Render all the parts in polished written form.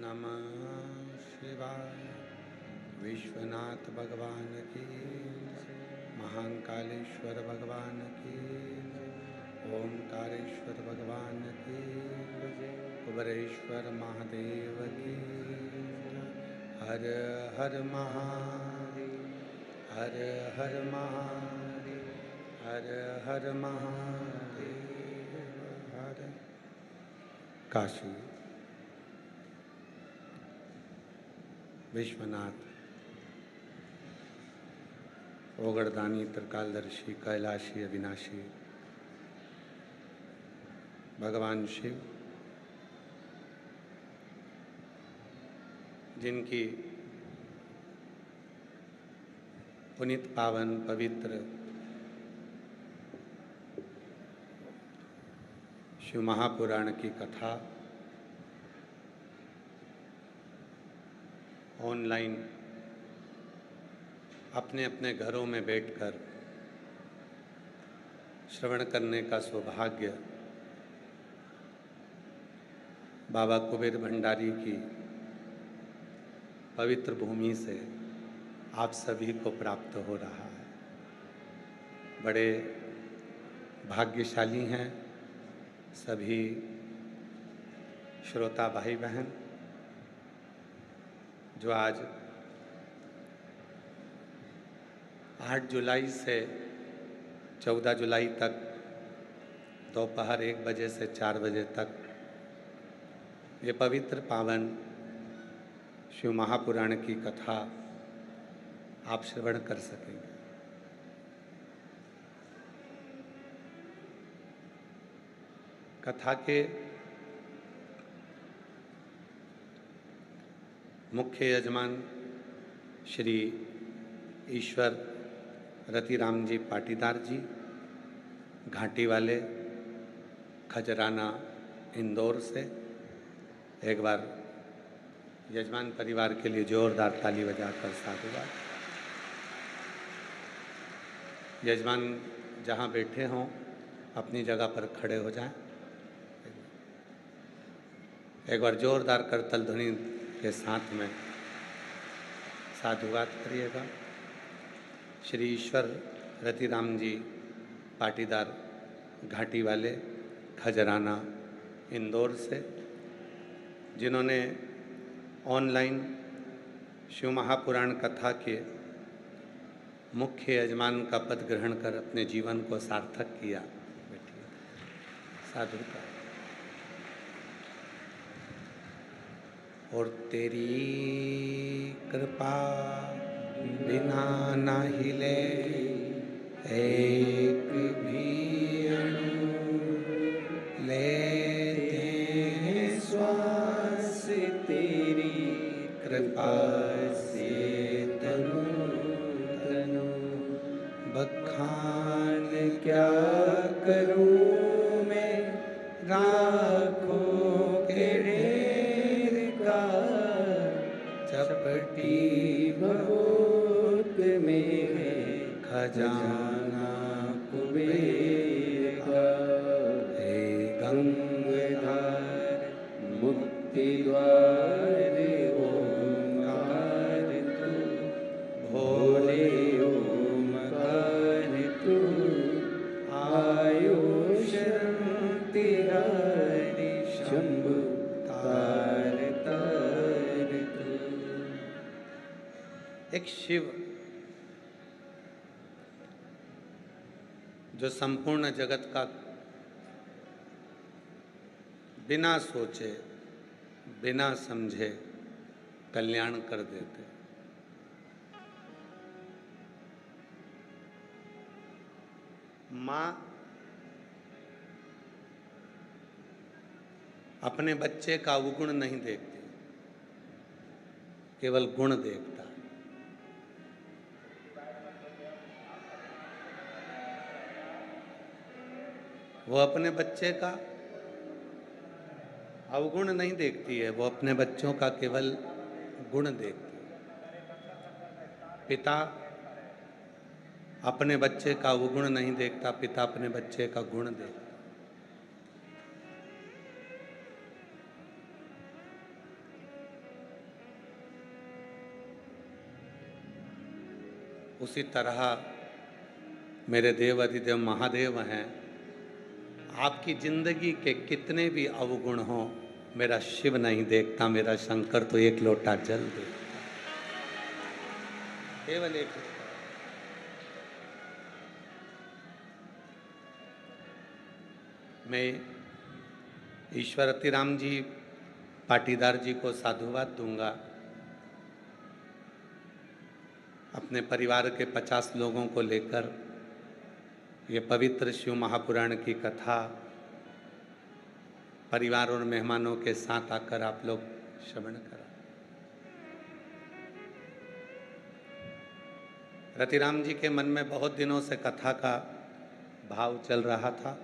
नमः शिवाय। विश्वनाथ भगवान की, महाकालेश्वर भगवान की, ओमकारेश्वर भगवान की, कुबेरेश्वर महादेव की। हर हर महादेव, हर हर महादेव, हर हर महादेव। हर काशी विश्वनाथ ओगड़दानी त्रिकालदर्शी कैलाशी अविनाशी भगवान शिव, जिनकी पुनीत पावन पवित्र शिव महापुराण की कथा ऑनलाइन अपने अपने घरों में बैठकर श्रवण करने का सौभाग्य बाबा कुबेर भंडारी की पवित्र भूमि से आप सभी को प्राप्त हो रहा है। बड़े भाग्यशाली हैं सभी श्रोता भाई बहन जो आज 8 जुलाई से 14 जुलाई तक दोपहर 1 बजे से 4 बजे तक ये पवित्र पावन शिव महापुराण की कथा आप श्रवण कर सकेंगे। कथा के मुख्य यजमान श्री ईश्वर रतिराम जी पाटीदार जी, घाटी वाले, खजराना, इंदौर से। एक बार यजमान परिवार के लिए जोरदार ताली बजाकर साधुवाद। यजमान जहाँ बैठे हों अपनी जगह पर खड़े हो जाएं। एक बार जोरदार करतल ध्वनि के साथ में साधुवाद करिएगा। श्री ईश्वर रतिराम जी पाटीदार, घाटी वाले, खजराना, इंदौर से, जिन्होंने ऑनलाइन शिव महापुराण कथा के मुख्य यजमान का पद ग्रहण कर अपने जीवन को सार्थक किया। बैठिए, साधुता। और तेरी कृपा बिना ना हिले एक भी अणु, लेते हैं श्वास तेरी कृपा से तनु तनु। बखान क्या करूं मैं राखों के ढेर का, चपटी बहुत में है खजाना कुबेर का। हे गंगाधर मुक्ति द्वार ओंकार तू, भोले ओंकार तू, आयो शरण तिहारी शंभु तार तार तू। एक शिव जो संपूर्ण जगत का बिना सोचे बिना समझे कल्याण कर देते। माँ अपने बच्चे का अवगुण नहीं देखती, केवल गुण देखता है। वो अपने बच्चे का अवगुण नहीं देखती है, वो अपने बच्चों का केवल गुण देखती है। पिता अपने बच्चे का अवगुण नहीं देखता, पिता अपने बच्चे का गुण देखता। उसी तरह मेरे देव अधिदेव महादेव हैं। आपकी जिंदगी के कितने भी अवगुण हों, मेरा शिव नहीं देखता, मेरा शंकर तो एक लोटा जल देखता, केवल एक लोटा। मैं ईश्वर अतिराम जी पाटीदार जी को साधुवाद दूंगा। अपने परिवार के 50 लोगों को लेकर ये पवित्र शिव महापुराण की कथा परिवार और मेहमानों के साथ आकर आप लोग श्रवण करा। रतिराम जी के मन में बहुत दिनों से कथा का भाव चल रहा था।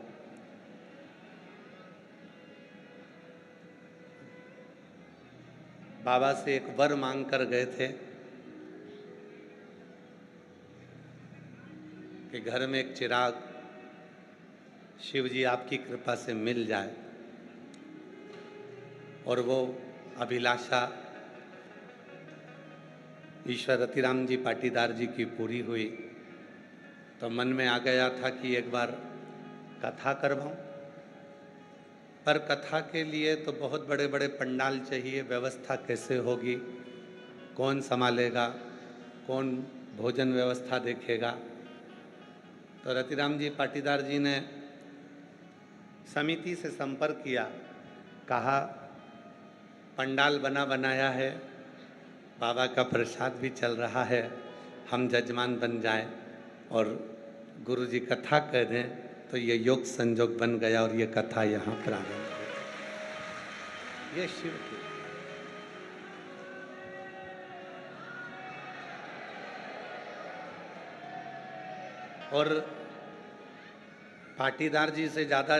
बाबा से एक वर मांग कर गए थे कि घर में एक चिराग शिव जी आपकी कृपा से मिल जाए, और वो अभिलाषा ईश्वर रतिराम जी पाटीदार जी की पूरी हुई। तो मन में आ गया था कि एक बार कथा करवाऊं, पर कथा के लिए तो बहुत बड़े बड़े पंडाल चाहिए, व्यवस्था कैसे होगी, कौन संभालेगा, कौन भोजन व्यवस्था देखेगा। तो रतिराम जी पाटीदार जी ने समिति से संपर्क किया, कहा पंडाल बना बनाया है, बाबा का प्रसाद भी चल रहा है, हम जजमान बन जाएं और गुरु जी कथा कह दें। तो ये योग संजोग बन गया और ये कथा यहाँ प्रारंभ हुई। ये शिव की और पाटीदार जी से ज़्यादा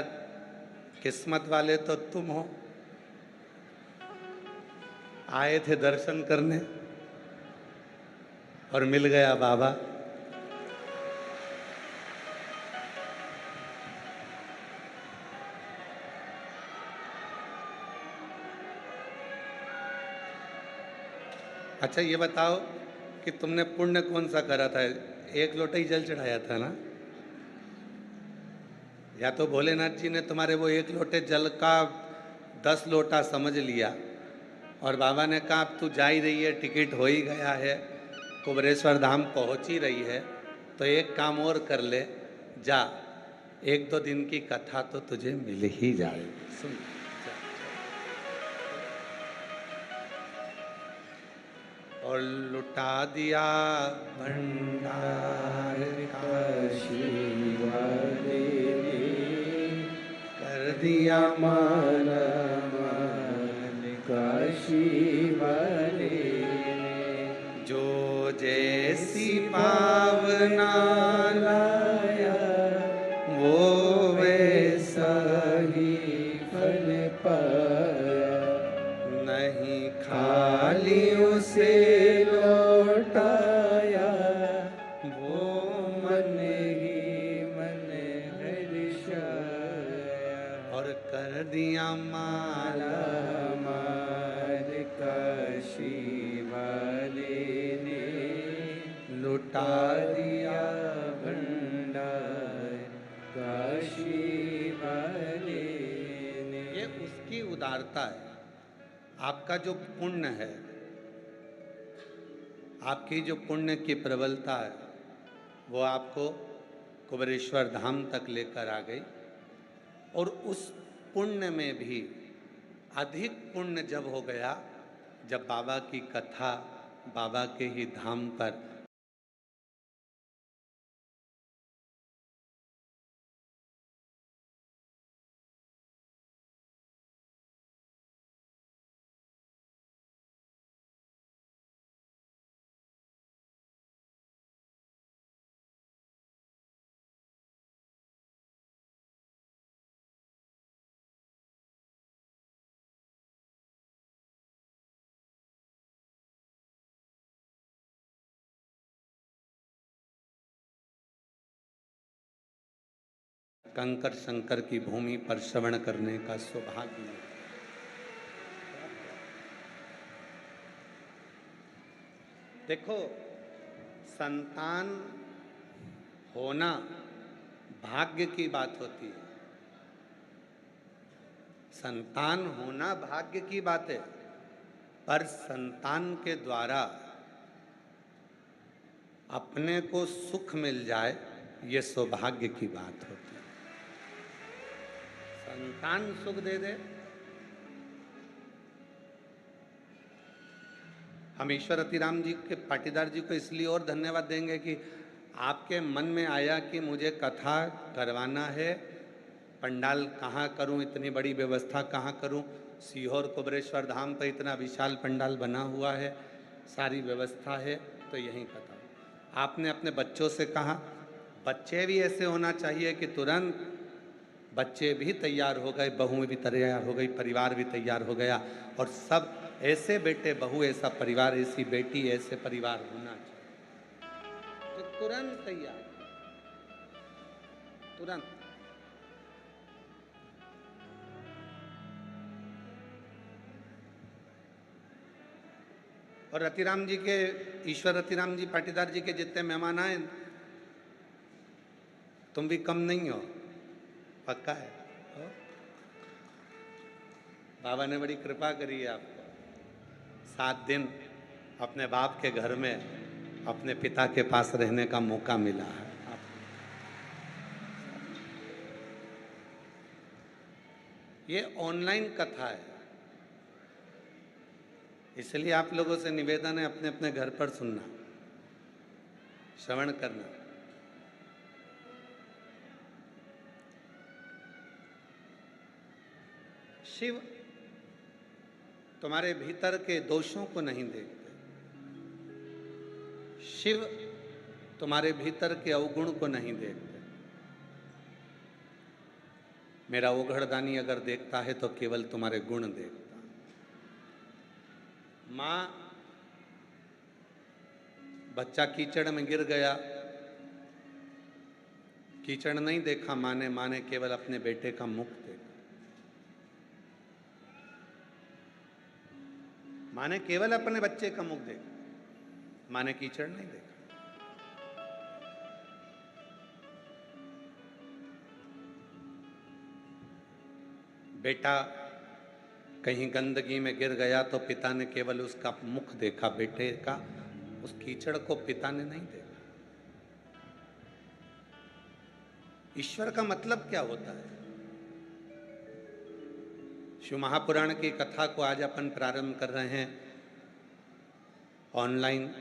किस्मत वाले तो तुम हो। आए थे दर्शन करने और मिल गया बाबा। अच्छा ये बताओ कि तुमने पुण्य कौन सा करा था? एक लोटा ही जल चढ़ाया था ना? या तो भोलेनाथ जी ने तुम्हारे वो एक लोटे जल का 10 लोटा समझ लिया और बाबा ने कहा अब तू जा ही रही है, टिकट हो ही गया है, कुबरेश्वर धाम पहुंच ही रही है, तो एक काम और कर ले, जा, 1-2 दिन की कथा तो तुझे मिल ही जाएगी। सुन, और लुटा दिया भंडार का शिव ने, कर दिया माला का शिव ने, जो जैसी पावना लाया वो वैसा ही फल पाया, नहीं खाली उसे लौटाया, वो मन ही मन हर्षाया, और कर दिया माला मार का शिव ने, लुटा दिया भंडार का शिव ने। ये उसकी उदारता है। आपका जो पुण्य है, आपकी जो पुण्य की प्रबलता है, वो आपको कुबरेश्वर धाम तक लेकर आ गई। और उस पुण्य में भी अधिक पुण्य जब हो गया, जब बाबा की कथा बाबा के ही धाम पर कंकर शंकर की भूमि पर श्रवण करने का सौभाग्य मिला। देखो, संतान होना भाग्य की बात होती है। संतान होना भाग्य की बात है, पर संतान के द्वारा अपने को सुख मिल जाए, ये सौभाग्य की बात होती है। संतान सुख दे दे, हम ईश्वर अतिराम जी के पाटीदार जी को इसलिए और धन्यवाद देंगे कि आपके मन में आया कि मुझे कथा करवाना है, पंडाल कहाँ करूं, इतनी बड़ी व्यवस्था कहाँ करूं। सीहोर कुबरेश्वर धाम पर इतना विशाल पंडाल बना हुआ है, सारी व्यवस्था है, तो यहीं कथा। आपने अपने बच्चों से कहा, बच्चे भी ऐसे होना चाहिए कि तुरंत बच्चे भी तैयार हो गए, बहू भी तैयार हो गई, परिवार भी तैयार हो गया, और सब ऐसे बेटे बहू, ऐसा परिवार, ऐसी बेटी, ऐसे परिवार होना चाहिए। तो तुरंत तैयार, तुरंत। और रतिराम जी के, ईश्वर रतिराम जी पाटीदार जी के जितने मेहमान आए, तुम भी कम नहीं हो, पक्का है। बाबा ने बड़ी कृपा करी है आपको, 7 दिन अपने बाप के घर में, अपने पिता के पास रहने का मौका मिला है। ये ऑनलाइन कथा है, इसलिए आप लोगों से निवेदन है, अपने अपने घर पर सुनना, श्रवण करना। शिव तुम्हारे भीतर के दोषों को नहीं देखते, शिव तुम्हारे भीतर के अवगुण को नहीं देखते। मेरा ओघड़दानी अगर देखता है तो केवल तुम्हारे गुण देखता। माँ, बच्चा कीचड़ में गिर गया, कीचड़ नहीं देखा माँ ने केवल अपने बेटे का मुख देखा। माँ ने केवल अपने बच्चे का मुख देखा, माँ ने कीचड़ नहीं देखा। बेटा कहीं गंदगी में गिर गया तो पिता ने केवल उसका मुख देखा, बेटे का, उस कीचड़ को पिता ने नहीं देखा। ईश्वर का मतलब क्या होता है? शिव महापुराण की कथा को आज अपन प्रारंभ कर रहे हैं ऑनलाइन,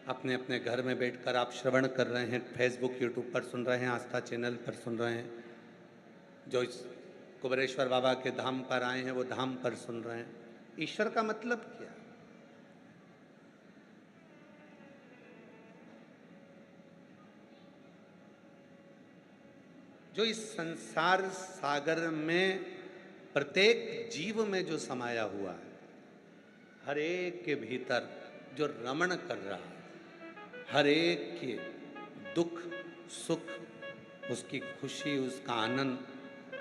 अपने अपने घर में बैठकर आप श्रवण कर रहे हैं, फेसबुक यूट्यूब पर सुन रहे हैं, आस्था चैनल पर सुन रहे हैं, जो इस कुबरेश्वर बाबा के धाम पर आए हैं वो धाम पर सुन रहे हैं। ईश्वर का मतलब क्या? जो इस संसार सागर में प्रत्येक जीव में जो समाया हुआ है, हर एक के भीतर जो रमण कर रहा है, हर एक के दुख सुख, उसकी खुशी, उसका आनंद,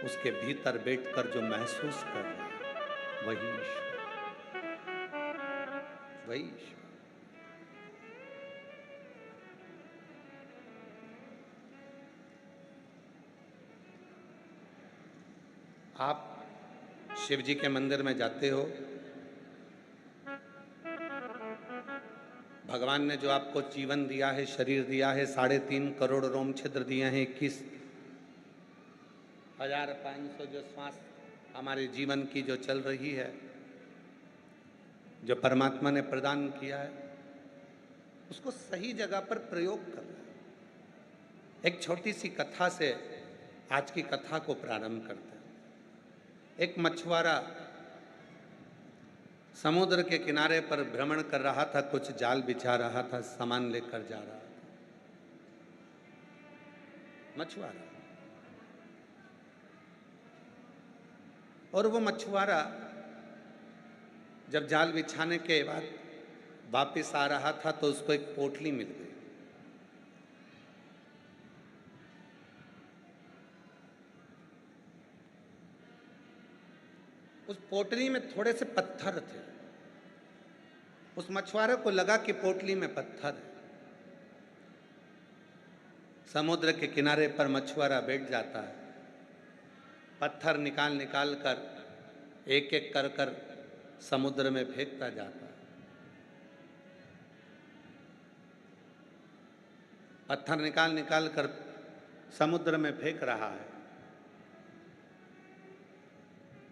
उसके भीतर बैठकर जो महसूस कर रहा है, वही ईश्वर, वही ईश्वर। आप शिव जी के मंदिर में जाते हो, भगवान ने जो आपको जीवन दिया है, शरीर दिया है, 3.5 करोड़ रोम छिद्र दिए हैं, 21,500 जो श्वास हमारे जीवन की जो चल रही है, जो परमात्मा ने प्रदान किया है, उसको सही जगह पर प्रयोग करना। एक छोटी सी कथा से आज की कथा को प्रारंभ करते हैं। एक मछुआरा समुद्र के किनारे पर भ्रमण कर रहा था, कुछ जाल बिछा रहा था, सामान लेकर जा रहा था। मछुआरा, और वो मछुआरा जब जाल बिछाने के बाद वापस आ रहा था तो उसको एक पोटली मिल गई। उस पोटली में थोड़े से पत्थर थे। उस मछुआरे को लगा कि पोटली में पत्थर है, समुद्र के किनारे पर मछुआरा बैठ जाता है, पत्थर निकाल निकाल कर एक एक कर कर समुद्र में फेंकता जाता है। पत्थर निकाल निकाल कर समुद्र में फेंक रहा है।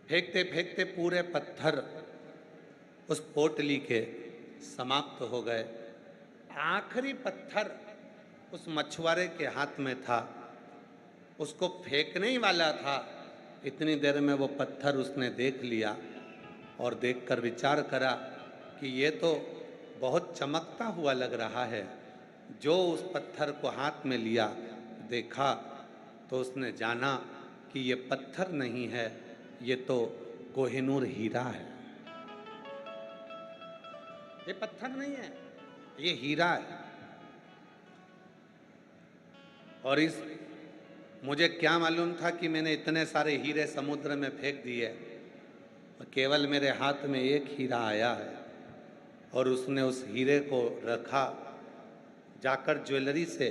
फेंकते फेंकते पूरे पत्थर उस पोटली के समाप्त हो गए। आखिरी पत्थर उस मछुआरे के हाथ में था, उसको फेंकने ही वाला था। इतनी देर में वो पत्थर उसने देख लिया और देखकर विचार करा कि ये तो बहुत चमकता हुआ लग रहा है। जो उस पत्थर को हाथ में लिया, देखा तो उसने जाना कि ये पत्थर नहीं है, ये तो कोहिनूर हीरा है। ये पत्थर नहीं है, ये हीरा है। और इस मुझे क्या मालूम था कि मैंने इतने सारे हीरे समुद्र में फेंक दिए और केवल मेरे हाथ में एक हीरा आया है। और उसने उस हीरे को रखा, जाकर ज्वेलरी से,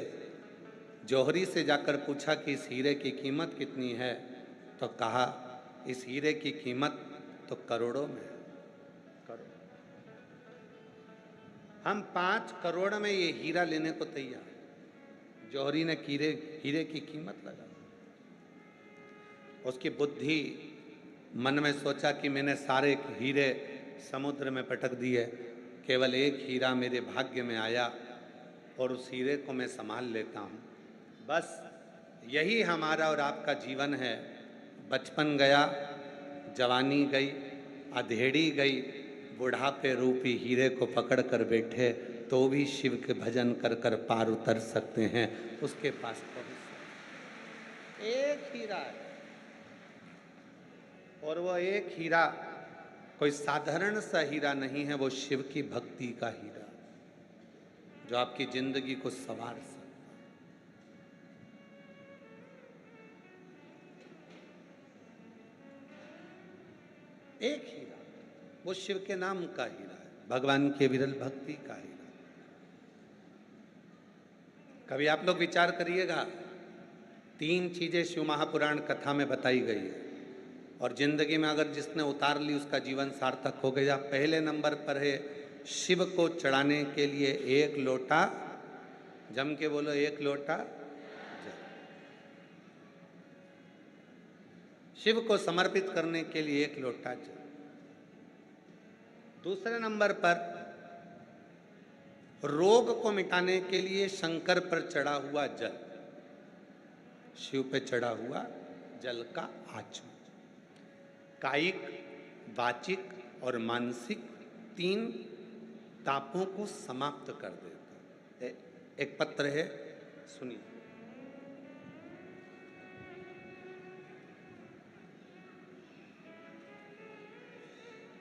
जौहरी से जाकर पूछा कि इस हीरे की कीमत कितनी है, तो कहा इस हीरे की कीमत तो करोड़ों में है। करोड़। हम 5 करोड़ में ये हीरा लेने को तैयार। जौहरी ने हीरे की कीमत लगा। उसकी बुद्धि मन में सोचा कि मैंने सारे हीरे समुद्र में पटक दिए, केवल एक हीरा मेरे भाग्य में आया और उस हीरे को मैं संभाल लेता हूँ। बस यही हमारा और आपका जीवन है। बचपन गया, जवानी गई, अधेड़ी गई, बुढ़ापे रूपी हीरे को पकड़ कर बैठे तो भी शिव के भजन कर कर पार उतर सकते हैं, उसके पास पहुंच सकते। एक हीरा है और वो एक हीरा कोई साधारण सा हीरा नहीं है, वो शिव की भक्ति का हीरा जो आपकी जिंदगी को संवार सकता। एक हीरा, वो शिव के नाम का हीरा है, भगवान के विरल भक्ति का हीरा। कभी आप लोग विचार करिएगा, 3 चीजें शिव महापुराण कथा में बताई गई है और जिंदगी में अगर जिसने उतार ली उसका जीवन सार्थक हो गया। पहले नंबर पर है शिव को चढ़ाने के लिए 1 लोटा, जम के बोलो 1 लोटा जल। शिव को समर्पित करने के लिए 1 लोटा जल। दूसरे नंबर पर रोग को मिटाने के लिए शंकर पर चढ़ा हुआ जल, शिव पे चढ़ा हुआ जल का आचमन कायिक, वाचिक और मानसिक 3 तापों को समाप्त कर देता है। एक पत्र है, सुनिए।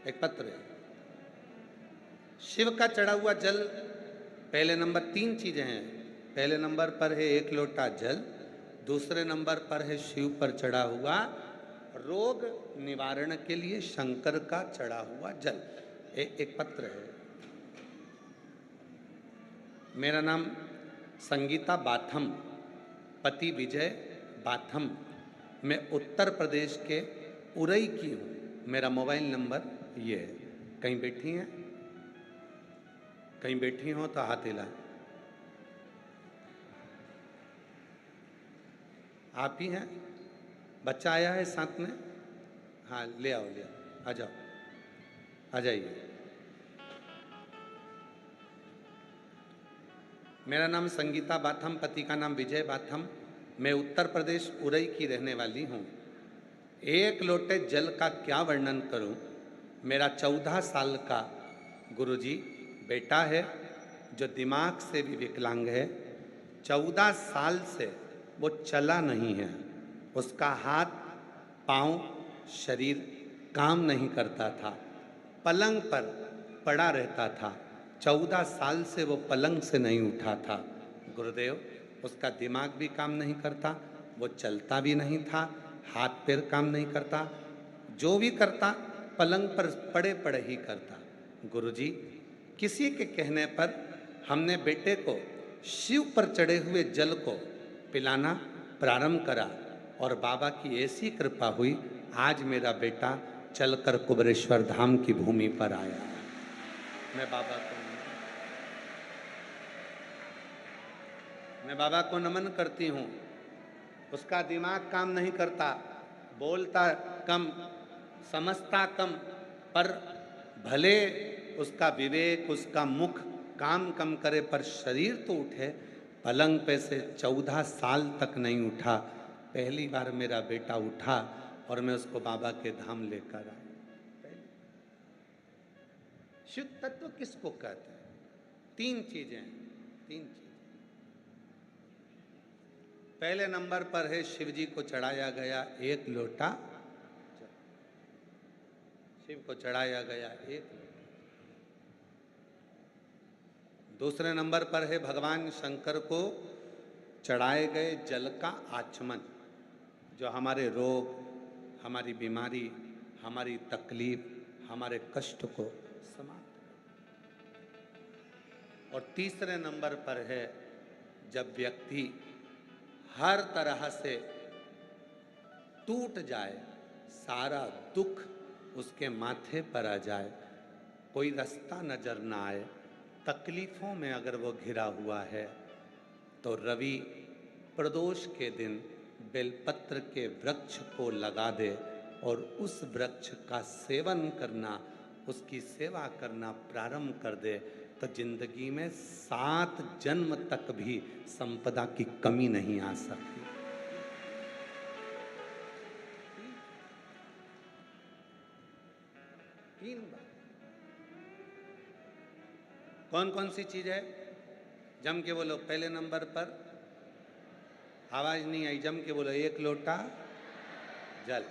एक पत्र है, शिव का चढ़ा हुआ जल। पहले नंबर 3 चीजें हैं। पहले नंबर पर है 1 लोटा जल, दूसरे नंबर पर है शिव पर चढ़ा हुआ रोग निवारण के लिए शंकर का चढ़ा हुआ जल। एक पत्र है। मेरा नाम संगीता बाथम, पति विजय बाथम। मैं उत्तर प्रदेश के उरई की हूँ। मेरा मोबाइल नंबर ये है। कहीं बैठी हैं? कहीं बैठी हो तो हाथ हिलाएं। आप ही हैं? बच्चा आया है साथ में? हाँ, ले आओ, आ जाओ, आ जाइए। मेरा नाम संगीता बाथम, पति का नाम विजय बाथम। मैं उत्तर प्रदेश उरई की रहने वाली हूँ। 1 लोटे जल का क्या वर्णन करूँ। मेरा 14 साल का गुरुजी बेटा है जो दिमाग से भी विकलांग है। 14 साल से वो चला नहीं है, उसका हाथ, पाँव, शरीर काम नहीं करता था, पलंग पर पड़ा रहता था। 14 साल से वो पलंग से नहीं उठा था। गुरुदेव, उसका दिमाग भी काम नहीं करता, वो चलता भी नहीं था, हाथ पैर काम नहीं करता, जो भी करता पलंग पर पड़े पड़े ही करता। गुरुजी, किसी के कहने पर हमने बेटे को शिव पर चढ़े हुए जल को पिलाना प्रारंभ करा और बाबा की ऐसी कृपा हुई, आज मेरा बेटा चलकर कुबरेश्वर धाम की भूमि पर आया। मैं बाबा को नमन करती हूँ। उसका दिमाग काम नहीं करता, बोलता कम, समझता कम, पर भले उसका विवेक, उसका मुख काम कम करे, पर शरीर तो उठे। पलंग पे से 14 साल तक नहीं उठा। पहली बार मेरा बेटा उठा और मैं उसको बाबा के धाम लेकर आया। शुद्ध तत्व किसको कहते हैं? तीन चीजें। पहले नंबर पर है शिव जी को चढ़ाया गया 1 लोटा। शिव को चढ़ाया गया 1। दूसरे नंबर पर है भगवान शंकर को चढ़ाए गए जल का आचमन, जो हमारे रोग, हमारी बीमारी, हमारी तकलीफ, हमारे कष्ट को समाप्त। और तीसरे नंबर पर है जब व्यक्ति हर तरह से टूट जाए, सारा दुख उसके माथे पर आ जाए, कोई रास्ता नजर ना आए, तकलीफों में अगर वो घिरा हुआ है, तो रवि प्रदोष के दिन बेलपत्र के वृक्ष को लगा दे और उस वृक्ष का सेवन करना, उसकी सेवा करना प्रारंभ कर दे, तो जिंदगी में 7 जन्म तक भी संपदा की कमी नहीं आ सकती। तीन बार। कौन कौन सी चीज है? जम के बोलो। पहले नंबर पर आवाज नहीं आई, जम के बोलो। 1 लोटा जल।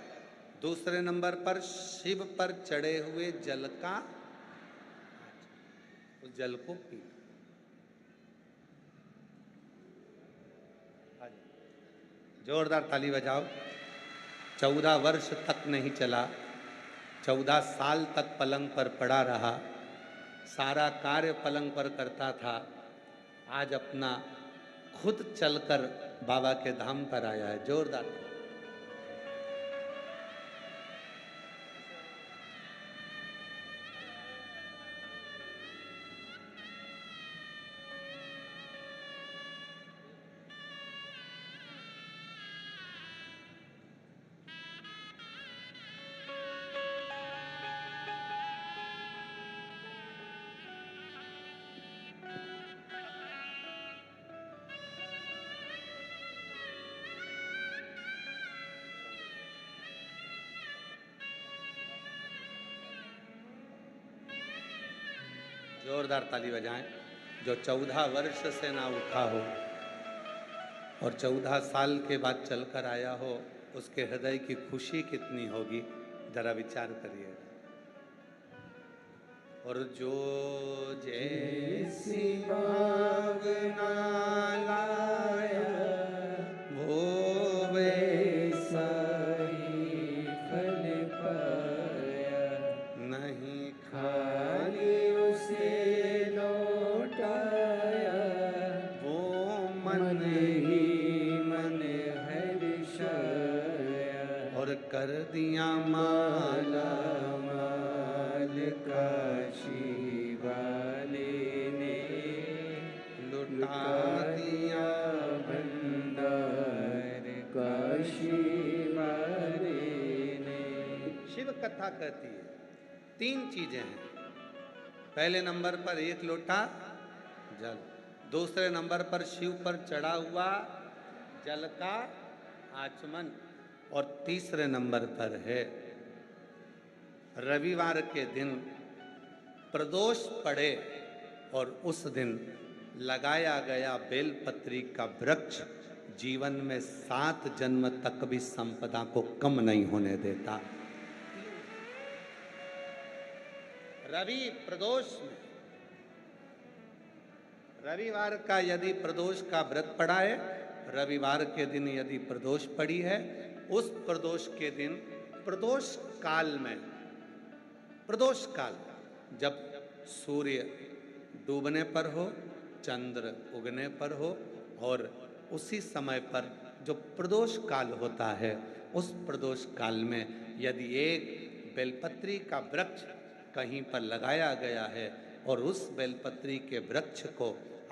दूसरे नंबर पर शिव पर चढ़े हुए जल का, उस जल को पी। जोरदार ताली बजाओ। 14 वर्ष तक नहीं चला, 14 साल तक पलंग पर पड़ा रहा, सारा कार्य पलंग पर करता था। आज अपना खुद चलकर बाबा के धाम पर आया है। जोरदार। जोरदार ताली बजाएं। जो 14 वर्ष से ना उठा हो और 14 साल के बाद चलकर आया हो, उसके हृदय की खुशी कितनी होगी, जरा विचार करिए। और जो जैसी मांगना लाया, वो वैसा ही फल पाया। नहीं खाली उसे लौटाया, वो मन ही मन हर्षाया। और कर दिया माला माल काशी वाले ने, लुटा दिया भंडार काशी वाले ने। शिव कथा कहती है 3 चीजें हैं। पहले नंबर पर 1 लोटा जल, दूसरे नंबर पर शिव पर चढ़ा हुआ जल का आचमन, और तीसरे नंबर पर है रविवार के दिन प्रदोष पड़े और उस दिन लगाया गया बेलपत्री का वृक्ष जीवन में 7 जन्म तक भी संपदा को कम नहीं होने देता। रवि प्रदोष में, रविवार का यदि प्रदोष का व्रत पड़ा है, रविवार के दिन यदि प्रदोष पड़ी है, उस प्रदोष के दिन प्रदोष काल में, प्रदोष काल जब सूर्य डूबने पर हो, चंद्र उगने पर हो और उसी समय पर जो प्रदोष काल होता है, उस प्रदोष काल में यदि एक बेलपत्री का वृक्ष कहीं पर लगाया गया है और उस बेलपत्री के वृक्ष को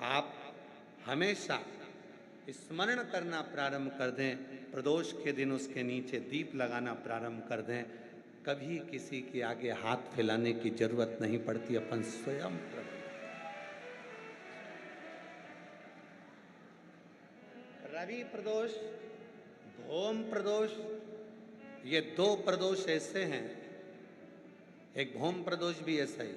आप हमेशा स्मरण करना प्रारंभ कर दें, प्रदोष के दिन उसके नीचे दीप लगाना प्रारंभ कर दें, कभी किसी के आगे हाथ फैलाने की जरूरत नहीं पड़ती, अपन स्वयं रवि प्रदोष, भौम प्रदोष, ये दो प्रदोष ऐसे हैं, एक भौम प्रदोष भी ऐसा ही।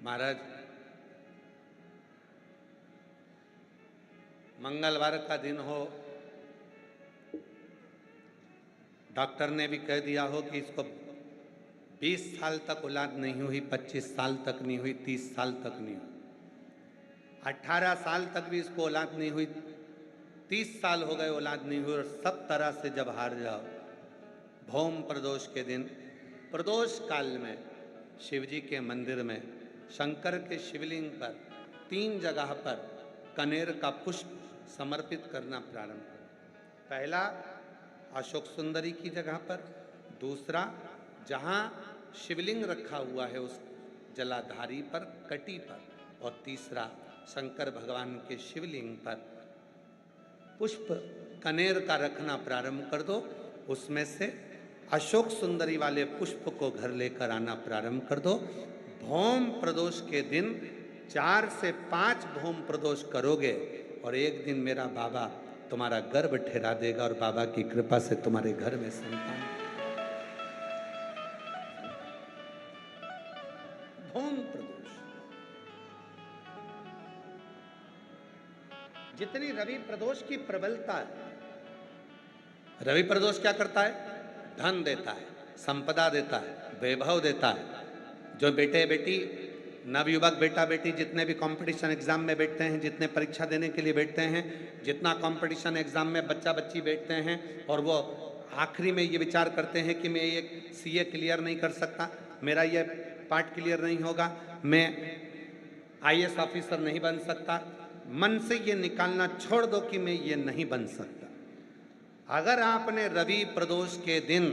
महाराज, मंगलवार का दिन हो, डॉक्टर ने भी कह दिया हो कि इसको 20 साल तक औलाद नहीं हुई, 25 साल तक नहीं हुई, 30 साल तक नहीं हुई, 18 साल तक भी इसको औलाद नहीं हुई, 30 साल हो गए औलाद नहीं हुई, और सब तरह से जब हार जाओ, भौम प्रदोष के दिन, प्रदोष काल में शिव जी के मंदिर में शंकर के शिवलिंग पर 3 जगह पर कनेर का पुष्प समर्पित करना प्रारंभ करें। पहला अशोक सुंदरी की जगह पर, दूसरा जहाँ शिवलिंग रखा हुआ है उस जलाधारी पर, कटी पर, और तीसरा शंकर भगवान के शिवलिंग पर पुष्प कनेर का रखना प्रारंभ कर दो। उसमें से अशोक सुंदरी वाले पुष्प को घर लेकर आना प्रारंभ कर दो। भौम प्रदोष के दिन 4 से 5 भौम प्रदोष करोगे और एक दिन मेरा बाबा तुम्हारा गर्भ ठहरा देगा और बाबा की कृपा से तुम्हारे घर में संतान। भौम प्रदोष, जितनी रवि प्रदोष की प्रबलता है, रवि प्रदोष क्या करता है? धन देता है, संपदा देता है, वैभव देता है। जो बेटे बेटी, नवयुवक बेटा बेटी जितने भी कंपटीशन एग्जाम में बैठते हैं, जितने परीक्षा देने के लिए बैठते हैं, जितना कंपटीशन एग्जाम में बच्चा बच्ची बैठते हैं और वो आखिरी में ये विचार करते हैं कि मैं ये सीए क्लियर नहीं कर सकता, मेरा ये पार्ट क्लियर नहीं होगा, मैं आईएएस ऑफिसर नहीं बन सकता, मन से ये निकालना छोड़ दो कि मैं ये नहीं बन सकता। अगर आपने रवि प्रदोष के दिन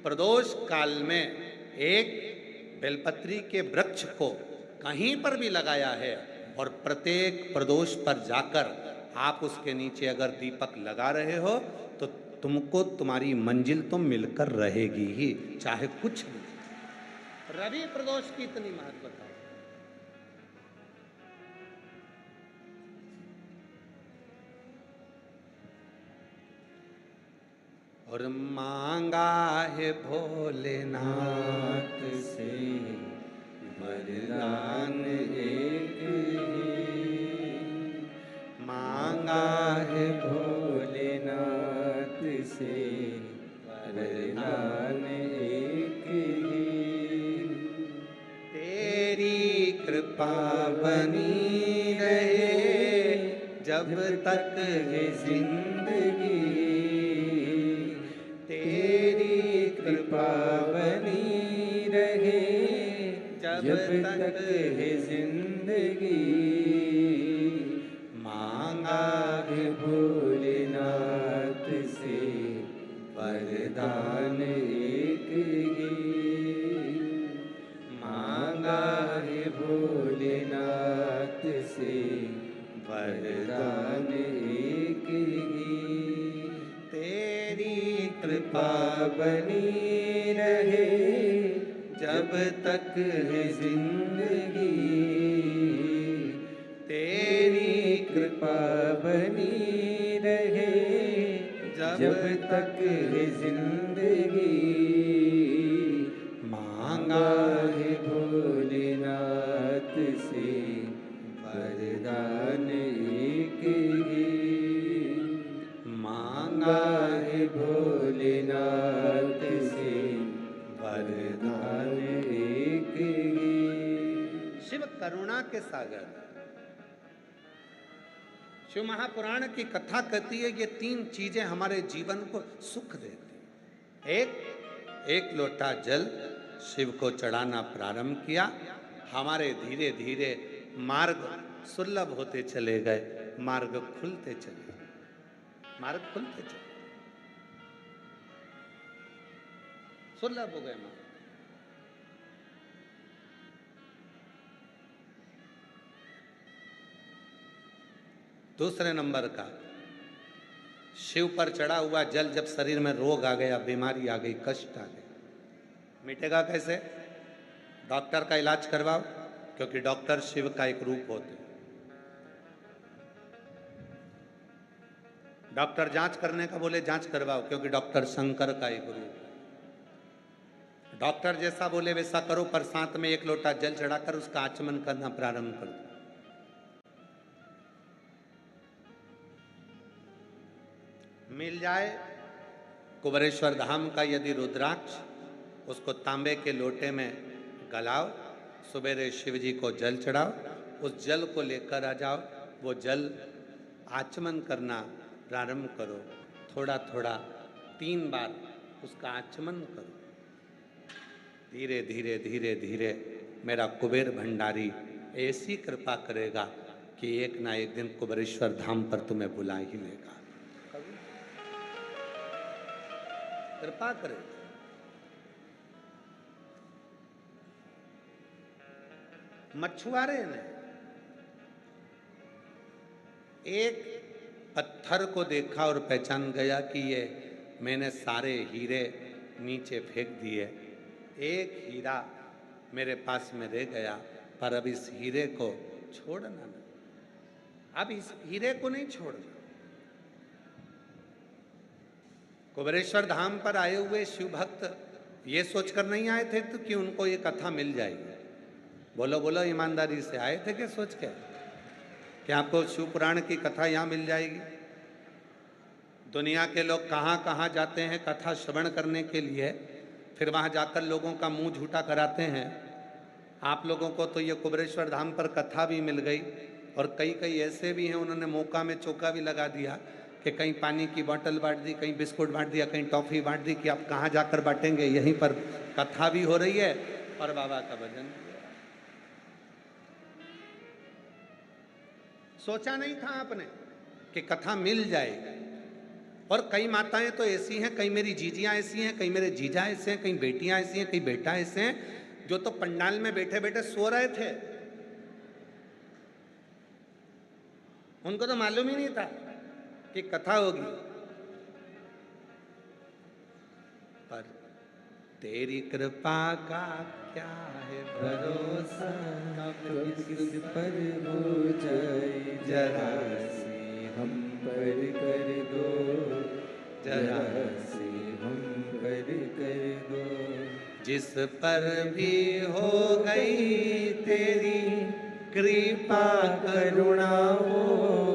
प्रदोष काल में एक बेलपत्री के वृक्ष को कहीं पर भी लगाया है और प्रत्येक प्रदोष पर जाकर आप उसके नीचे अगर दीपक लगा रहे हो तो तुमको तुम्हारी मंजिल तो मिलकर रहेगी ही, चाहे कुछ भी। रवि प्रदोष की इतनी महत्वता है। और मांगा है भोलेनाथ से वरदान एक ही, मांगा है भोलेनाथ से वरदान एक ही, तेरी कृपा बनी रहे जब तक है जिंदगी, तेरी कृपा बनी रहे जब तक है जिंदगी, मांगा है भोलेनाथ से वरदान एक ही, मांगा है भोलेनाथ से वरदान एक ही, तेरी कृपा बनी रहे जब तक है जिंदगी, तेरी कृपा बनी रहे जब तक है जिंदगी, मांगा है भोलेनाथ से वरदान एक ही, मांगा है भोलेनाथ से वरदान एक ही। शिव करुणा के सागर। शिव महापुराण की कथा कहती है ये 3 चीजें हमारे जीवन को सुख देती हैं। एक लोटा जल, शिव को चढ़ाना प्रारंभ किया। हमारे धीरे धीरे मार्ग सुलभ होते चले गए, मार्ग खुलते चले गए, मार्ग खुलते चले, सुलभ हो गए मार्ग। दूसरे नंबर का, शिव पर चढ़ा हुआ जल जब शरीर में रोग आ गया, बीमारी आ गई, कष्ट आ गए, मिटेगा कैसे? डॉक्टर का इलाज करवाओ, क्योंकि डॉक्टर शिव का एक रूप होते हैं। डॉक्टर जांच करने का बोले जांच करवाओ, क्योंकि डॉक्टर शंकर का एक रूप है। डॉक्टर जैसा बोले वैसा करो, पर साथ में एक लोटा जल चढ़ाकर उसका आचमन करना प्रारंभ कर दो। मिल जाए कुबेरेश्वर धाम का यदि रुद्राक्ष, उसको तांबे के लोटे में गलाओ, सुबेरे शिव जी को जल चढ़ाओ, उस जल को लेकर आ जाओ, वो जल आचमन करना प्रारंभ करो, थोड़ा थोड़ा 3 बार उसका आचमन करो। धीरे धीरे धीरे धीरे मेरा कुबेर भंडारी ऐसी कृपा करेगा कि एक ना एक दिन कुबेरेश्वर धाम पर तुम्हें बुला ही लेगा, कृपा करेगा। मछुआरे ने एक पत्थर को देखा और पहचान गया कि ये मैंने सारे हीरे नीचे फेंक दिए, एक हीरा मेरे पास में रह गया, पर अब इस हीरे को छोड़ना नहीं, अब इस हीरे को नहीं छोड़ना। कुबेरेश्वर धाम पर आए हुए शिव भक्त ये सोचकर नहीं आए थे तो कि उनको ये कथा मिल जाएगी। बोलो बोलो ईमानदारी से, आए थे क्या सोच के कि आपको शिव पुराण की कथा यहाँ मिल जाएगी? दुनिया के लोग कहाँ कहाँ जाते हैं कथा श्रवण करने के लिए, फिर वहाँ जाकर लोगों का मुंह झूठा कराते हैं। आप लोगों को तो ये कुबेरेश्वर धाम पर कथा भी मिल गई, और कई कई ऐसे भी हैं उन्होंने मौका में चौका भी लगा दिया कि कहीं पानी की बोतल बांट दी, कहीं बिस्कुट बांट दिया, कहीं टॉफ़ी बांट दी कि आप कहाँ जाकर बांटेंगे, यहीं पर कथा भी हो रही है और बाबा का भजन। सोचा नहीं था आपने कि कथा मिल जाएगी। और कई माताएं तो ऐसी हैं, कई मेरी जीजियां ऐसी हैं, कई मेरे जीजा ऐसे हैं, कई बेटियां ऐसी हैं, कई बेटा ऐसे हैं, जो तो पंडाल में बैठे बैठे सो रहे थे, उनको तो मालूम ही नहीं था कि कथा होगी। पर तेरी कृपा का क्या है भरोसा, किस पर हो जाए जरा से हम पर कर दो, जरा से हम पर कर दो। जिस पर भी हो गई तेरी कृपा करुणा वो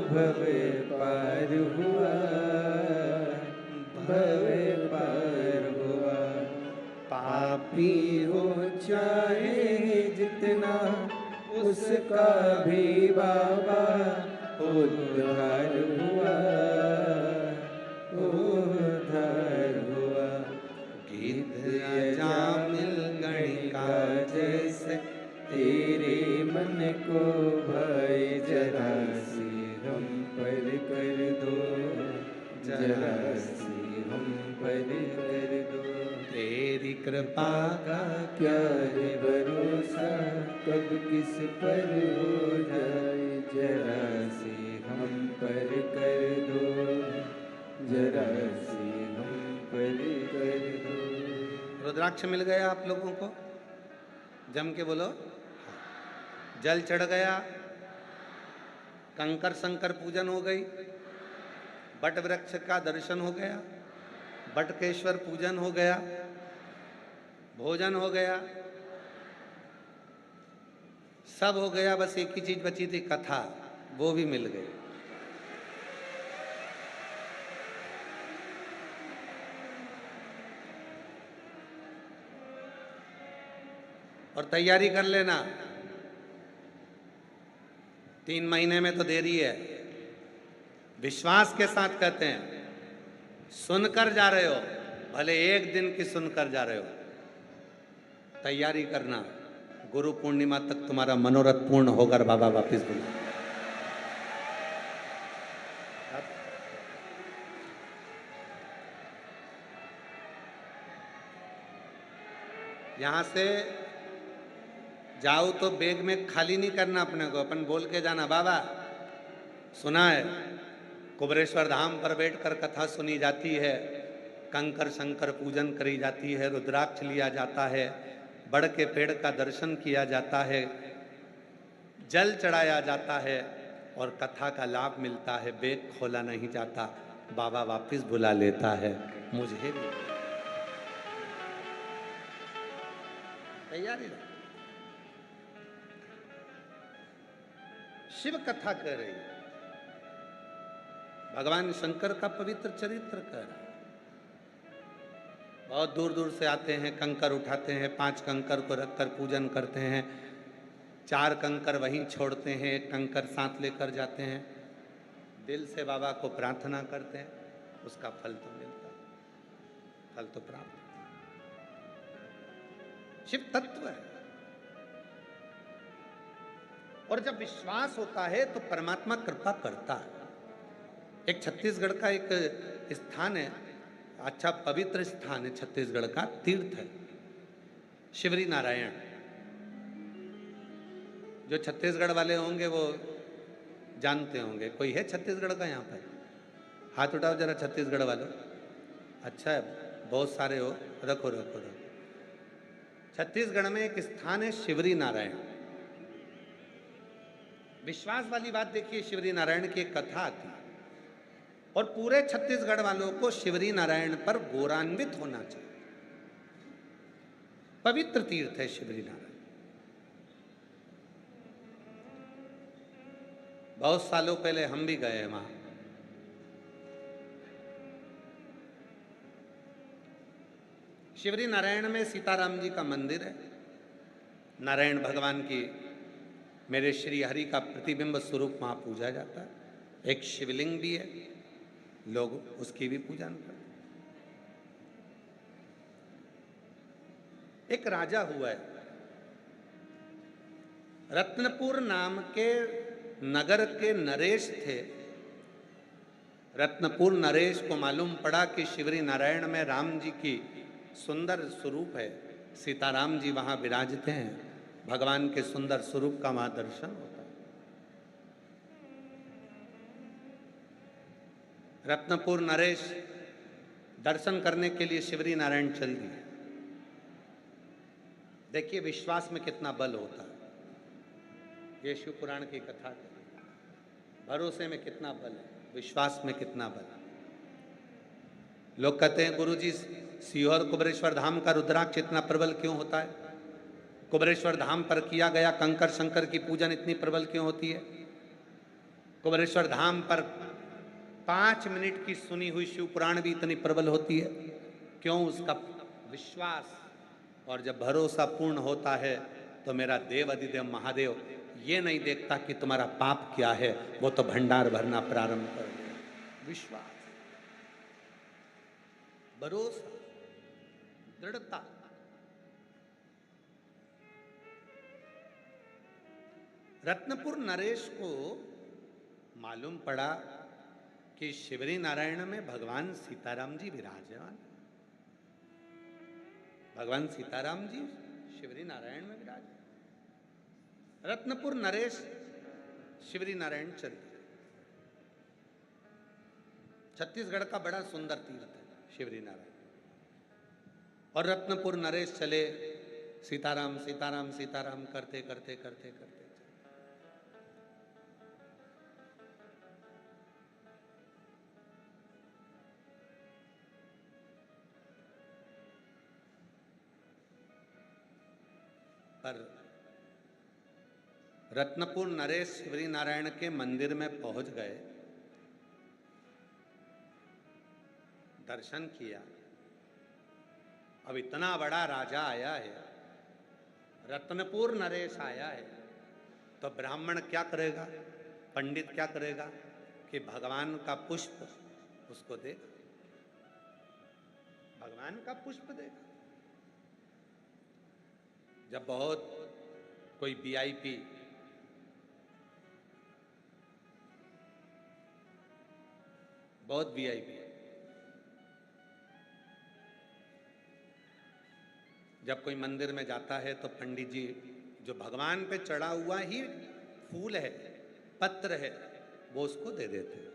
भव पार हुआ, भव पार हुआ। पापी हो चाहे जितना उसका भी बाबा उद्धार हुआ, उद्धार हुआ। गीत अजामिल गणिका जैसे तेरे मन को भाई जरा सी हम पर कर दो, जरा सी हम पर कर दो। तेरी कृपा का क्या है भरोसा, कब किस पर हो जाए जरा सी हम पर कर दो, जरा सी हम पर कर दो। रुद्राक्ष मिल गया आप लोगों को? जम के बोलो। जल चढ़ गया, कंकर शंकर पूजन हो गई, बट वृक्ष का दर्शन हो गया, बटकेश्वर पूजन हो गया, भोजन हो गया, सब हो गया। बस एक ही चीज बची थी, कथा, वो भी मिल गई। और तैयारी कर लेना, 3 महीने में तो देरी है। विश्वास के साथ कहते हैं, सुनकर जा रहे हो, भले एक दिन की सुनकर जा रहे हो, तैयारी करना, गुरु पूर्णिमा तक तुम्हारा मनोरथ पूर्ण होकर बाबा वापिस बुला। यहां से जाओ तो बैग में खाली नहीं करना अपने को, अपन बोल के जाना, बाबा सुना है कुबरेश्वर धाम पर बैठकर कथा सुनी जाती है, कंकर शंकर पूजन करी जाती है, रुद्राक्ष लिया जाता है, बड़ के पेड़ का दर्शन किया जाता है, जल चढ़ाया जाता है और कथा का लाभ मिलता है, बैग खोला नहीं जाता, बाबा वापिस बुला लेता है मुझे भी। तैयारी रहो। शिव कथा कर रही है, भगवान शंकर का पवित्र चरित्र कर रहा है। बहुत दूर दूर से आते हैं, कंकर उठाते हैं, 5 कंकर को रखकर पूजन करते हैं, 4 कंकर वहीं छोड़ते हैं, 1 कंकर साथ लेकर जाते हैं, दिल से बाबा को प्रार्थना करते हैं, उसका फल तो मिलता है, फल तो प्राप्त। शिव तत्व है, और जब विश्वास होता है तो परमात्मा कृपा करता है। एक छत्तीसगढ़ का एक स्थान है, अच्छा पवित्र स्थान है, छत्तीसगढ़ का तीर्थ है शिवरी नारायण। जो छत्तीसगढ़ वाले होंगे वो जानते होंगे। कोई है छत्तीसगढ़ का यहाँ पर? हाथ उठाओ जरा छत्तीसगढ़ वालों। अच्छा है, बहुत सारे हो, रखो रखो रखो। छत्तीसगढ़ में एक स्थान है शिवरी नारायण। विश्वास वाली बात देखिए, शिवरी नारायण की एक कथा आती है और पूरे छत्तीसगढ़ वालों को शिवरी नारायण पर गौरवान्वित होना चाहिए। पवित्र तीर्थ है शिवरी नारायण। बहुत सालों पहले हम भी गए हैं वहां। शिवरी नारायण में सीताराम जी का मंदिर है। नारायण भगवान की, मेरे श्री हरि का प्रतिबिंब स्वरूप वहां पूजा जाता है। एक शिवलिंग भी है, लोग उसकी भी पूजा करते हैं। एक राजा हुआ है, रत्नपुर नाम के नगर के नरेश थे। रत्नपुर नरेश को मालूम पड़ा कि शिवरी नारायण में राम जी की सुंदर स्वरूप है, सीताराम जी वहां विराजते हैं, भगवान के सुंदर स्वरूप का वहां दर्शन होता है। रत्नपुर नरेश दर्शन करने के लिए शिवरी नारायण चल दिए। देखिए विश्वास में कितना बल होता है। ये शिव पुराण की कथा है। भरोसे में कितना बल है, विश्वास में कितना बल है। लोग कहते हैं गुरुजी सीहोर कुबरेश्वर धाम का रुद्राक्ष इतना प्रबल क्यों होता है? कुबरेश्वर धाम पर किया गया कंकर शंकर की पूजन इतनी प्रबल क्यों होती है? कुबरेश्वर धाम पर 5 मिनट की सुनी हुई शिव पुराण भी इतनी प्रबल होती है क्यों? उसका विश्वास। और जब भरोसा पूर्ण होता है तो मेरा देव अधिदेव महादेव ये नहीं देखता कि तुम्हारा पाप क्या है, वो तो भंडार भरना प्रारंभ कर दे। विश्वास, भरोसा, दृढ़ता। रत्नपुर नरेश को मालूम पड़ा कि शिवरी नारायण में भगवान सीताराम जी विराजमान। भगवान सीताराम जी शिवरी नारायण में विराज। रत्नपुर नरेश शिवरी नारायण चल दिए। छत्तीसगढ़ का बड़ा सुंदर तीर्थ है शिवरी नारायण। और रत्नपुर नरेश चले, सीताराम सीताराम सीताराम करते करते करते करते पर रत्नपुर नरेश शिवरी नारायण के मंदिर में पहुंच गए, दर्शन किया। अब इतना बड़ा राजा आया है, रत्नपुर नरेश आया है, तो ब्राह्मण क्या करेगा, पंडित क्या करेगा कि भगवान का पुष्प उसको देगा, भगवान का पुष्प देगा। जब बहुत कोई वीआईपी बहुत वीआईपी जब कोई मंदिर में जाता है तो पंडित जी जो भगवान पे चढ़ा हुआ ही फूल है, पत्र है, वो उसको दे देते हैं।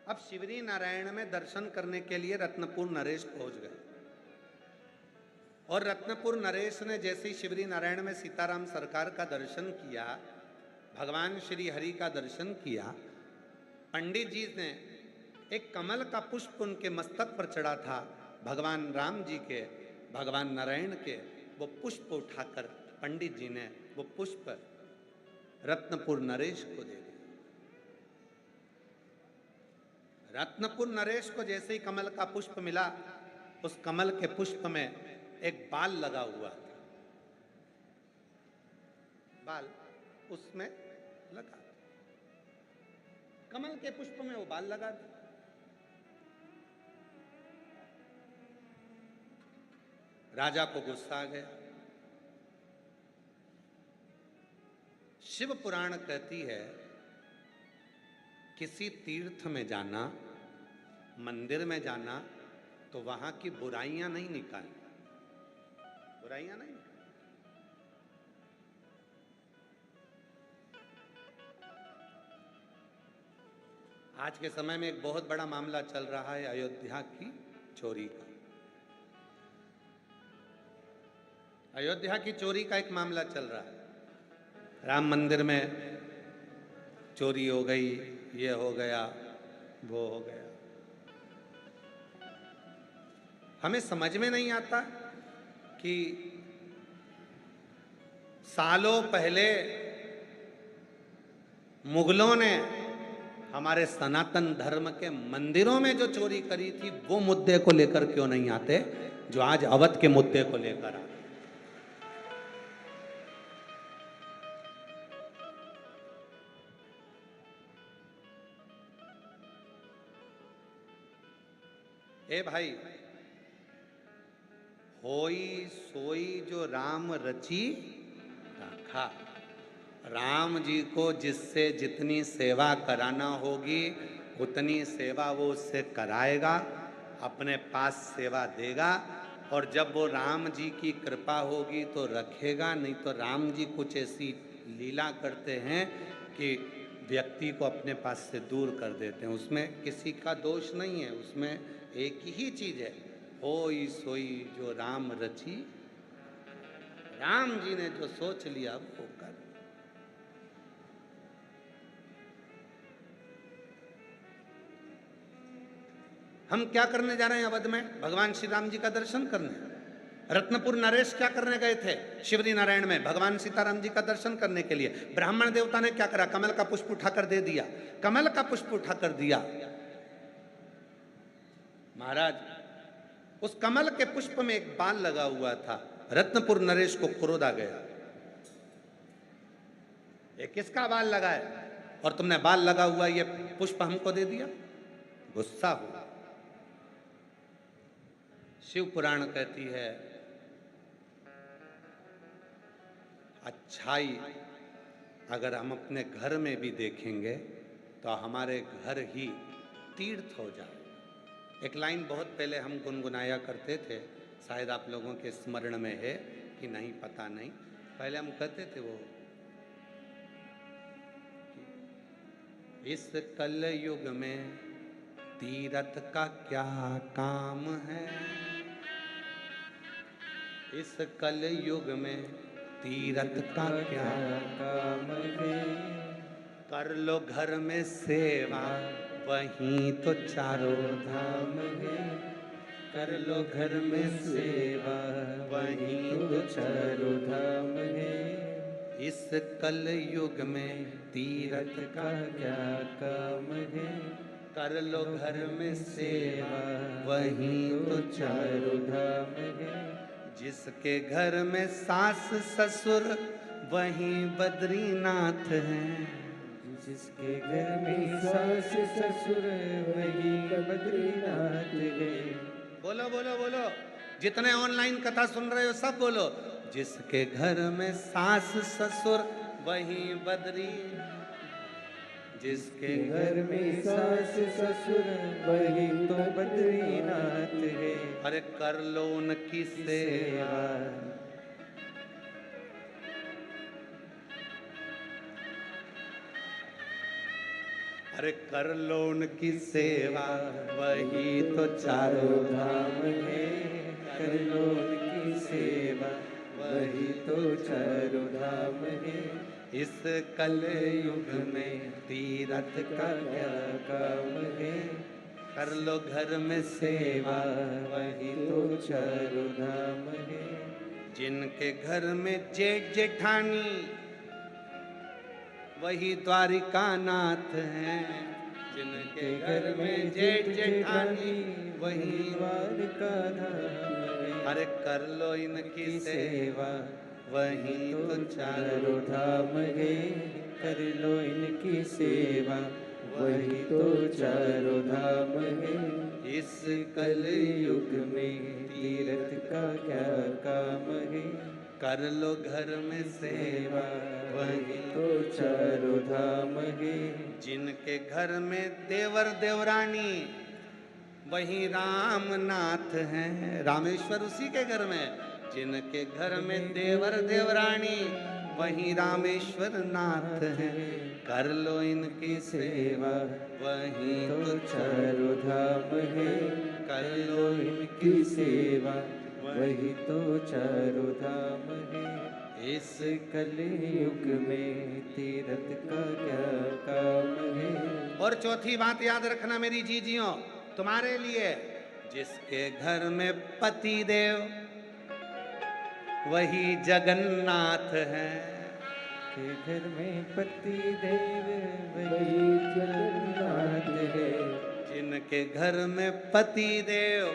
अब शिवरी नारायण में दर्शन करने के लिए रत्नपुर नरेश पहुंच गए और रत्नपुर नरेश ने जैसे ही शिवरी नारायण में सीताराम सरकार का दर्शन किया, भगवान श्री हरि का दर्शन किया, पंडित जी ने एक कमल का पुष्प उनके मस्तक पर चढ़ा था, भगवान राम जी के, भगवान नारायण के, वो पुष्प उठाकर पंडित जी ने वो पुष्प रत्नपुर नरेश को दे दिया। रत्नपुर नरेश को जैसे ही कमल का पुष्प मिला, उस कमल के पुष्प में एक बाल लगा हुआ था, बाल उसमें लगा, कमल के पुष्प में वो बाल लगा था। राजा को गुस्सा आ गया। शिव पुराण कहती है किसी तीर्थ में जाना, मंदिर में जाना, तो वहां की बुराइयां नहीं निकालनी, बुराइयां नहीं निकालनी। आज के समय में एक बहुत बड़ा मामला चल रहा है अयोध्या की चोरी का। अयोध्या की चोरी का एक मामला चल रहा है। राम मंदिर में चोरी हो गई, ये हो गया, वो हो गया। हमें समझ में नहीं आता कि सालों पहले मुगलों ने हमारे सनातन धर्म के मंदिरों में जो चोरी करी थी, वो मुद्दे को लेकर क्यों नहीं आते जो आज अवध के मुद्दे को लेकर आते। ए भाई, होई सोई जो राम रची राखा। राम जी को जिससे जितनी सेवा कराना होगी उतनी सेवा वो उससे कराएगा, अपने पास सेवा देगा, और जब वो राम जी की कृपा होगी तो रखेगा, नहीं तो राम जी कुछ ऐसी लीला करते हैं कि व्यक्ति को अपने पास से दूर कर देते हैं। उसमें किसी का दोष नहीं है, उसमें एक ही चीज है, होई सोई जो राम रची। राम जी ने जो सोच लिया वो कर। हम क्या करने जा रहे हैं अवध में? भगवान श्री राम जी का दर्शन करने। रत्नपुर नरेश क्या करने गए थे? शिवरी नारायण में भगवान सीताराम जी का दर्शन करने के लिए। ब्राह्मण देवता ने क्या करा? कमल का पुष्प उठाकर दे दिया, कमल का पुष्प उठाकर दिया। महाराज, उस कमल के पुष्प में एक बाल लगा हुआ था। रत्नपुर नरेश को क्रोध आ गया, ये किसका बाल लगा है और तुमने बाल लगा हुआ ये पुष्प हमको दे दिया? गुस्सा हुआ। शिव पुराण कहती है अच्छाई अगर हम अपने घर में भी देखेंगे तो हमारे घर ही तीर्थ हो जाए। एक लाइन बहुत पहले हम गुनगुनाया करते थे, शायद आप लोगों के स्मरण में है कि नहीं पता नहीं। पहले हम कहते थे वो, इस कल युग में तीर्थ का क्या काम है, इस कल युग में तीर्थ का क्या काम है, कर लो घर में सेवा वहीं तो चारों धाम है, कर लो घर में सेवा वहीं तो चारों धाम है, इस कल युग में तीर्थ का क्या काम है, कर लो घर में सेवा वहीं तो चारों धाम है, जिसके घर में सास ससुर वहीं बद्रीनाथ है, जिसके घर में सास ससुर वही बद्रीनाथ है। बोलो बोलो बोलो, जितने ऑनलाइन कथा सुन रहे हो सब बोलो, जिसके घर में सास ससुर वही बद्री, जिसके घर में सास ससुर वही तो बद्रीनाथ है। अरे कर लो उनकी सेवा। अरे कर लो उनकी सेवा, वही तो चारों धाम है। कर लो उनकी सेवा, वही तो चारों धाम है। इस कल युग में तीरथ का क्या काम है। कर लो घर में सेवा, वही तो चारों धाम है। जिनके घर में जेठ जेठानी वही द्वारिका नाथ हैं। जिनके घर में जेठ जेठानी वही द्वारिका धाम है। अरे कर लो इनकी सेवा, वही तो चारों धाम है। कर लो इनकी सेवा, वही तो चारों धाम है। इस कल युग में तीरथ का क्या काम है। कर लो घर में सेवा, वही तो चारों धाम है। जिनके घर में देवर देवरानी वही रामनाथ हैं। रामेश्वर उसी के घर में। जिनके घर में देवर देवरानी वही रामेश्वर नाथ हैं। कर लो इनकी सेवा, वही तो चारों धाम है। कर लो इनकी सेवा, वही तो चारों धाम है। इस कलयुग में तीरथ का क्या काम है। और चौथी बात याद रखना मेरी जीजियों, तुम्हारे लिए, जिसके घर में पति देव वही जगन्नाथ है। के घर में पति देव वही जगन्नाथ है। जिनके घर में पति देव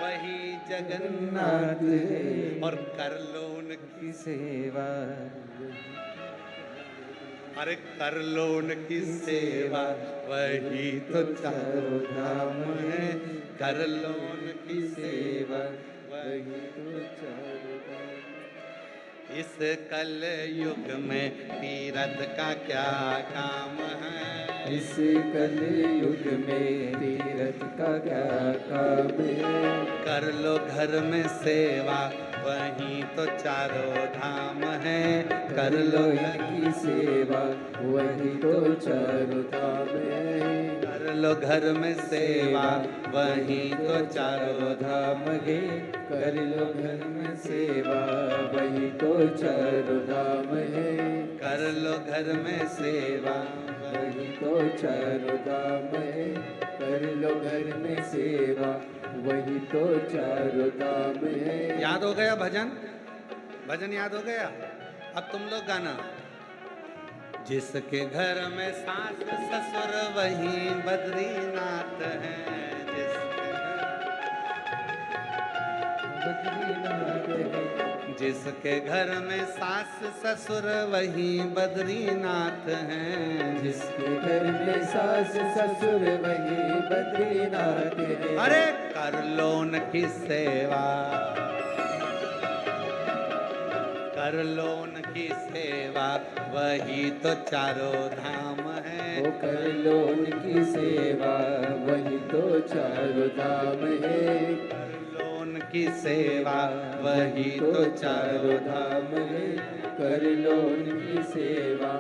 वही जगन्नाथ है। और कर लो उनकी सेवा, अरे कर लो उनकी सेवा, वही तो चारों धाम है। कर लो उनकी सेवा, वही तो चारों धाम। इस कल युग में तीरथ का क्या काम है। इस कल युग में तीरथ का क्या काम है। कर लो घर में सेवा, वही तो चारों धाम है। कर लो इनकी सेवा, वही तो चारों धाम है। कर लो घर में सेवा, वही तो चारों धाम है। कर लो घर में सेवा, वही तो चारों धाम है। कर लो घर में सेवा, वही तो चारों धाम है। कर लो घर में सेवा, वही तो चारों धाम है। याद हो गया भजन? भजन याद हो गया? अब तुम लोग गाना। जिसके घर में सास ससुर वही बद्रीनाथ है। जिसके घर में सास ससुर वही बद्रीनाथ हैं। जिसके घर में सास ससुर वही बद्रीनाथ है। अरे कर लो उनकी सेवा, कर लो उनकी सेवा, वही तो चारों धाम है। ओ कर लो उनकी सेवा, वही तो चारों धाम है। कर लो उनकी सेवा, वही तो चारों धाम है। कर लो उनकी सेवा,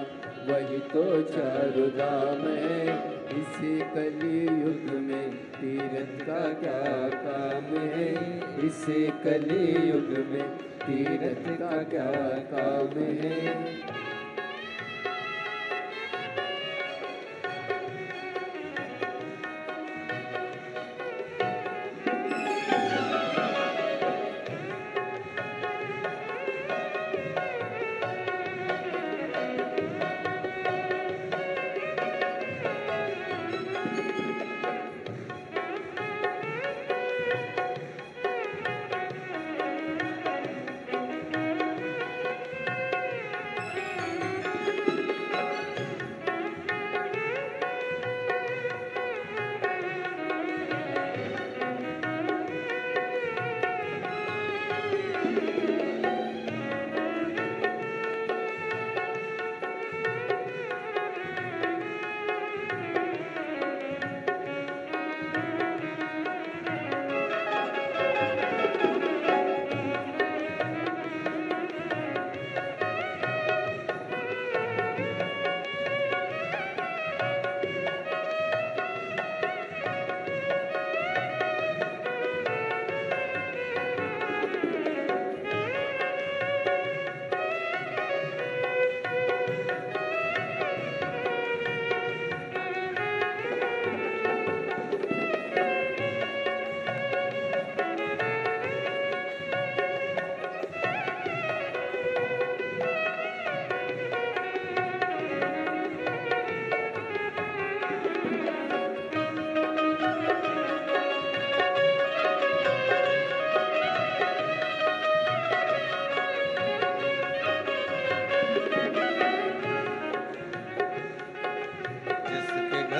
वही तो चारों धाम है। इस कलयुग में तीरथ का क्या काम है। इस कलयुग में तीरथ का क्या काम है।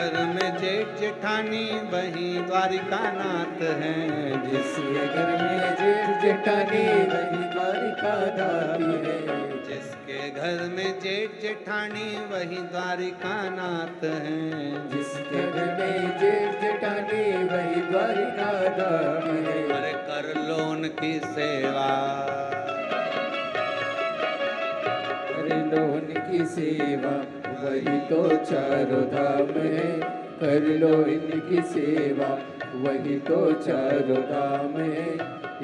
घर में जेठ जेठानी वही द्वारिका नाथ हैं। जिसके घर में जेठ जेठानी वही द्वारिका दाती है। जिसके घर में जेठ जेठानी वही द्वारिका नाथ हैं। जिसके घर में जेठ जेठानी वही द्वारिका दाती है। अरे कर लो उनकी सेवा, कर लो उनकी सेवा वही तो चारों धाम है। कर लो इनकी सेवा वही तो चारों धाम है।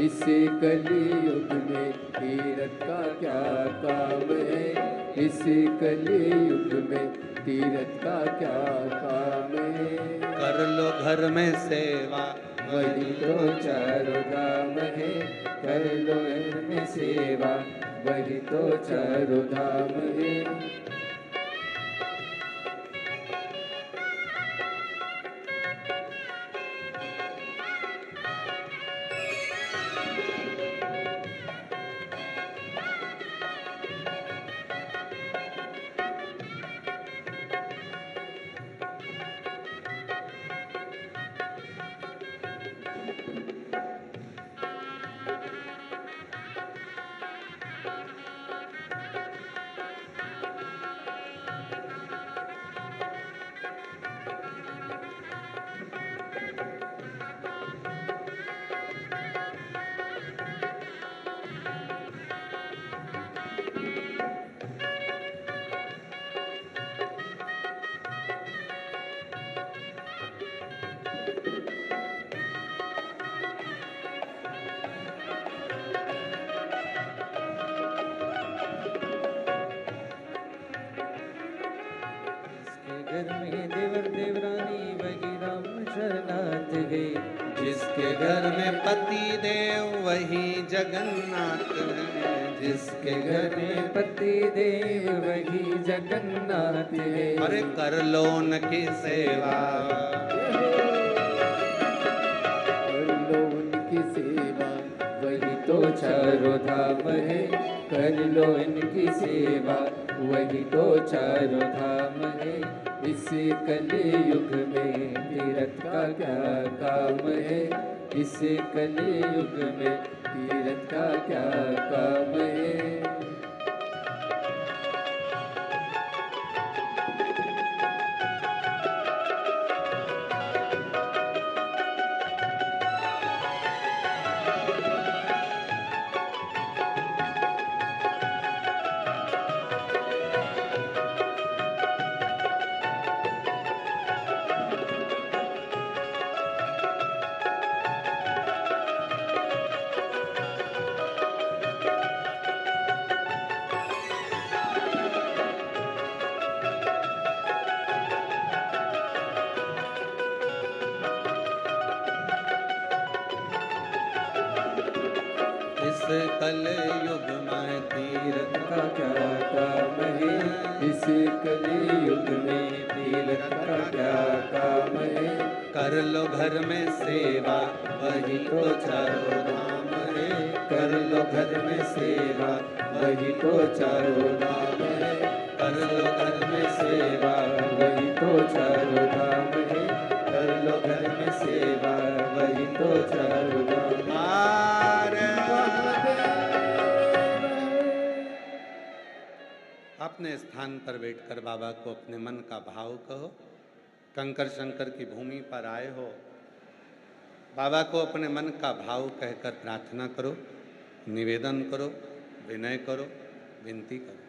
इस कलयुग में तीरथ का क्या काम है। इस कलयुग में तीरथ का क्या काम है। कर लो घर में सेवा वही तो चारों धाम है। कर लो इनमें सेवा वही तो चारों धाम है। घर में देवर देवरानी वही राम शरणार्थ है। जिसके घर में पति देव वही जगन्नाथ हैं। जिसके घर में पति देव वही जगन्नाथ है। अरे कर लो उनकी सेवा, कर लो उनकी सेवा वही तो चारों धाम है। कर लो इनकी सेवा वही तो चारों धाम है। इस कलयुग में तीरथ का क्या काम है। इस कलयुग में तीरथ का क्या काम है। इस कलयुग में तीरथ का क्या काम है। इस कलयुग में तीरथ का क्या काम है। कर लो घर में सेवा वही तो चारों धाम है। कर लो घर में सेवा वही तो चारों धाम है। कर लो घर में सेवा वही तो चारों धाम है। कर लो घर में सेवा वही तो चारों धाम है। अपने स्थान पर बैठकर बाबा को अपने मन का भाव कहो। कंकर शंकर की भूमि पर आए हो, बाबा को अपने मन का भाव कहकर प्रार्थना करो, निवेदन करो, विनय करो, विनती करो।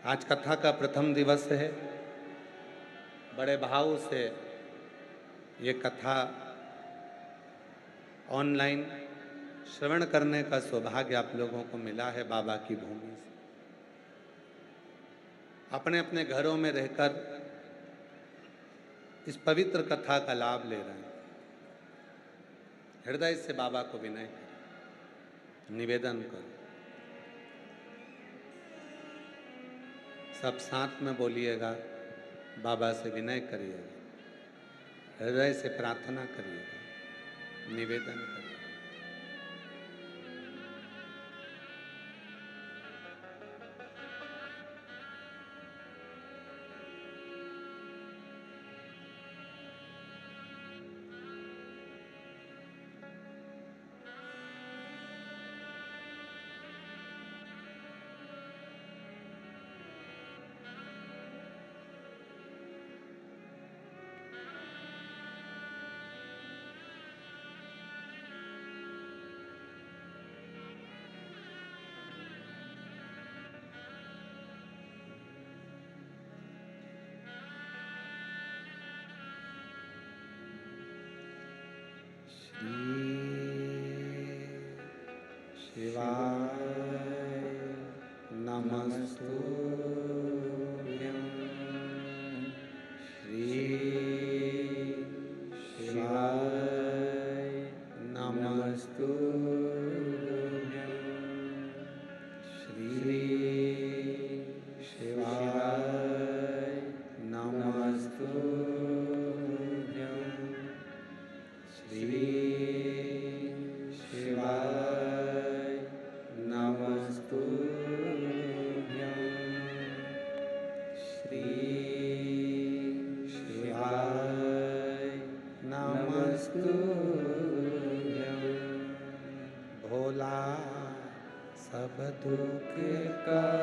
आज कथा का प्रथम दिवस है। बड़े भाव से ये कथा ऑनलाइन श्रवण करने का सौभाग्य आप लोगों को मिला है बाबा की भूमि से। अपने अपने घरों में रहकर इस पवित्र कथा का लाभ ले रहे हैं। हृदय से बाबा को विनय करो, निवेदन करो। सब साथ में बोलिएगा, बाबा से विनय करिएगा, हृदय से प्रार्थना करिएगा, निवेदन करिएगा। शिवाय नमस्तुभ्यं। श्री शिवाय नमस्तुभ्यं। श्री शिवाय नमस्तुभ्यं। श्री शिवाय नमस्तुभ्यं। श्री शिवाय नमस्तुभ्यं। भोला सब दुख का